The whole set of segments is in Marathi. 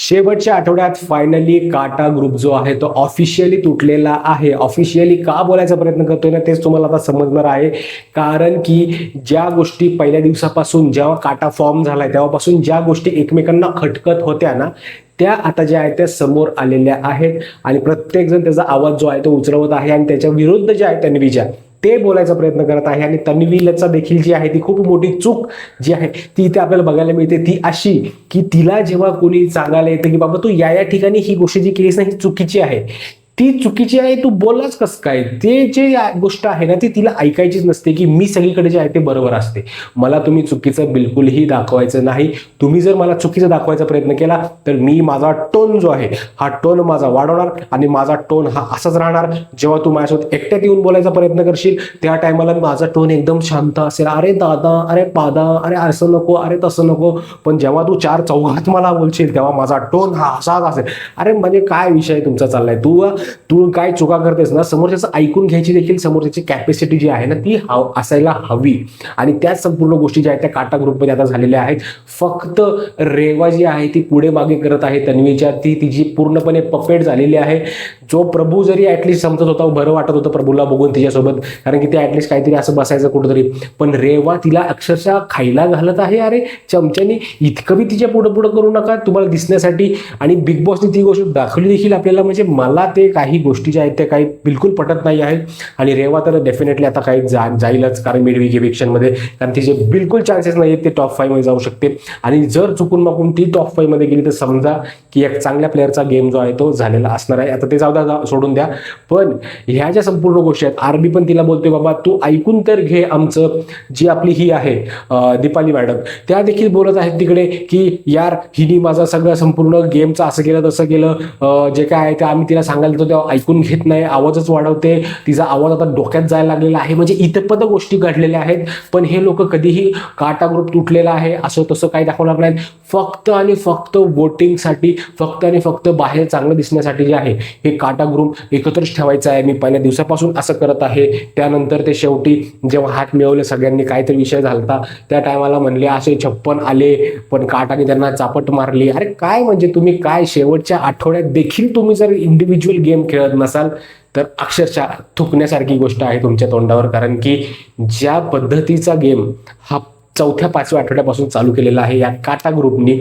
शेवटच्या आठवड्यात फायनली काटा ग्रुप जो आहे तो ऑफिशियली तुटलेला आहे. ऑफिशियली का बोलायचा प्रयत्न करतोय ना तेच तुम्हाला आता समजणार आहे. कारण की ज्या गोष्टी पहिल्या दिवसापासून जेव्हा काटा फॉर्म झालाय तेव्हापासून ज्या गोष्टी एकमेकांना खटकत होत्या ना त्या आता ज्या आहेत त्या समोर आलेल्या आहेत आणि प्रत्येक जण त्याचा आवाज जो आहे तो उचलवत आहे आणि त्याच्या विरुद्ध ज्या आहेत तन्वीच्या ते बोलायचा प्रयत्न करत आहे. आणि तन्वीला देखील जी आहे ती खूप मोठी चूक जी आहे ती इथे आपल्याला बघायला मिळते. ती अशी की तिला जेव्हा कोणी सांगायला येतं की बाबा तू या ठिकाणी ही गोष्ट जी केलीस ना ही चुकीची आहे, ती चुकीची आहे, तू बोललाच कसं काय, ते जे गोष्ट आहे ना ती तिला ऐकायचीच नसते की मी सगळीकडे जे आहे ते बरोबर असते. मला तुम्ही चुकीचं बिलकुलही दाखवायचं नाही. तुम्ही जर मला चुकीचं दाखवायचा प्रयत्न केला तर मी माझा टोन जो आहे हा टोन माझा वाढवणार आणि माझा टोन हा असाच राहणार. जेव्हा तू माझ्यासोबत एकट्यात येऊन बोलायचा प्रयत्न करशील त्या टायमाला माझा टोन एकदम शांत असेल, अरे दादा, अरे पादा, अरे असं नको, अरे तसं नको. पण जेव्हा तू चार चौघात मला बोलशील तेव्हा माझा टोन हा असाच असेल. अरे म्हणजे काय विषय तुमचा चाललाय? तू काय चुका करतेस ना समोरच्याचं ऐकून घ्यायची देखील समोरच्याची कॅपॅसिटी जी आहे ना ती असायला हवी. आणि त्याच संपूर्ण गोष्टी ज्या आहेत त्या काटा ग्रुपमध्ये आता झालेल्या आहेत. फक्त रेवा जी आहे ती पुढे मागे करत आहे तन्वीच्या, ती तिची पूर्णपणे पपेट झालेली आहे. जो प्रभू जरी ऍटलिस्ट समजत होता, बरं वाटत होतं प्रभूला बघून तिच्यासोबत, कारण की ते ऍटलिस्ट काहीतरी असं बसायचं कुठंतरी, पण रेवा तिला अक्षरशः खायला घालत आहे. अरे चमच्याने इतकं बी तिच्या पुढं पुढं करू नका तुम्हाला दिसण्यासाठी. आणि बिग बॉसने ती गोष्ट दाखवली देखील आपल्याला. म्हणजे मला ते काही गोष्टी ज्या आहेत त्या काही बिलकुल पटत नाही आहेत. आणि रेवा तर डेफिनेटली आता काही जाईलच कारण मिडवीक इव्हिक्शनमध्ये, कारण तिचे बिलकुल चान्सेस नाही आहेत ते टॉप 5 मध्ये जाऊ शकते. आणि जर चुकून मागून ती टॉप 5 मध्ये गेली तर समजा की एक चांगल्या प्लेअरचा गेम जो आहे तो झालेला असणार आहे. आता ते जाऊ द्या, सोडून द्या. पण ह्या ज्या संपूर्ण गोष्टी आहेत, आरबी पण तिला बोलतोय बाबा तू ऐकून तर घे आमचं. जी आपली ही आहे दीपाली मॅडम, त्या देखील बोलत आहेत तिकडे की यार हिने माझा सगळं संपूर्ण गेमचं असं केलं तसं केलं, जे काय आहे ते आम्ही तिला सांगायला होतं तेव्हा ऐकून घेत नाही, आवाजच वाढवते, तिचा आवाज आता डोक्यात जायला लागलेला आहे. म्हणजे इतपत गोष्टी घडलेल्या आहेत. पण हे लोक कधीही काटा ग्रुप तुटलेला आहे असं तसं काही दाखवणार नाहीत. फक्त आणि फक्त वोटिंगसाठी, फक्त आणि फक्त बाहेर चांगलं दिसण्यासाठी जे आहे हे काटा ग्रुप एकत्रच ठेवायचा आहे. मी पहिल्या दिवसापासून असं करत आहे. त्यानंतर ते शेवटी जेव्हा हात मिळवले सगळ्यांनी, काहीतरी विषय झालता त्या टायमाला म्हणले असे 56 आले पण काटाने त्यांना चापट मारली. अरे काय म्हणजे तुम्ही काय शेवटच्या आठवड्यात देखील तुम्ही जर इंडिव्हिज्युअल गेम खेळत नसाल तर अक्षरशः थुकण्यासारखी गोष्ट आहे तुमच्या तोंडावर. कारण की ज्या पद्धतीचा गेम हा 4-5व्या आठवड्यापासून चालू केलेला आहे या काटा ग्रुपनी,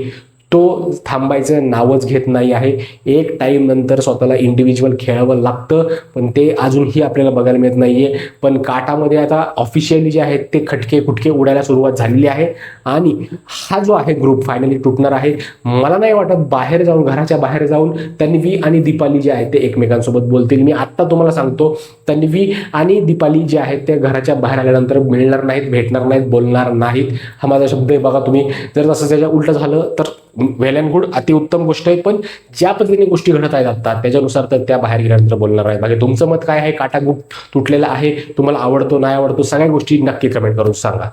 तो थांबायचं नावच घेत नाही आहे. एक टाईम नंतर स्वतःला इंडिव्हिज्युअल खेळावं लागतं, पण ते अजूनही आपल्याला बघायला मिळत नाहीये. पण काटामध्ये आता ऑफिशियली जे आहेत ते खटके खुटके उडायला सुरुवात झालेली आहे आणि हा जो आहे ग्रुप फायनली तुटणार आहे. मला नाही वाटत बाहेर जाऊन, घराच्या बाहेर जाऊन तन्वी आणि दीपाली जे आहेत ते एकमेकांसोबत बोलतील. मी आत्ता तुम्हाला सांगतो तन्वी आणि दीपाली जे आहेत ते घराच्या बाहेर आल्यानंतर मिळणार नाहीत, भेटणार नाहीत, बोलणार नाहीत. हा माझा शब्द आहे. बघा तुम्ही जर तसं त्याच्या उलट झालं तर वेल अँड गुड, अतिउत्तम गोष्ट आहे. पण ज्या पद्धतीने गोष्टी घडत आहेत आता त्याच्यानुसार तर त्या बाहेर गेल्यानंतर बोलणार आहे. बाकी तुमचं मत काय आहे? काटा ग्रुप तुटलेला आहे, तुम्हाला आवडतो नाही आवडतो, सगळ्या गोष्टी नक्की कमेंट करून सांगा.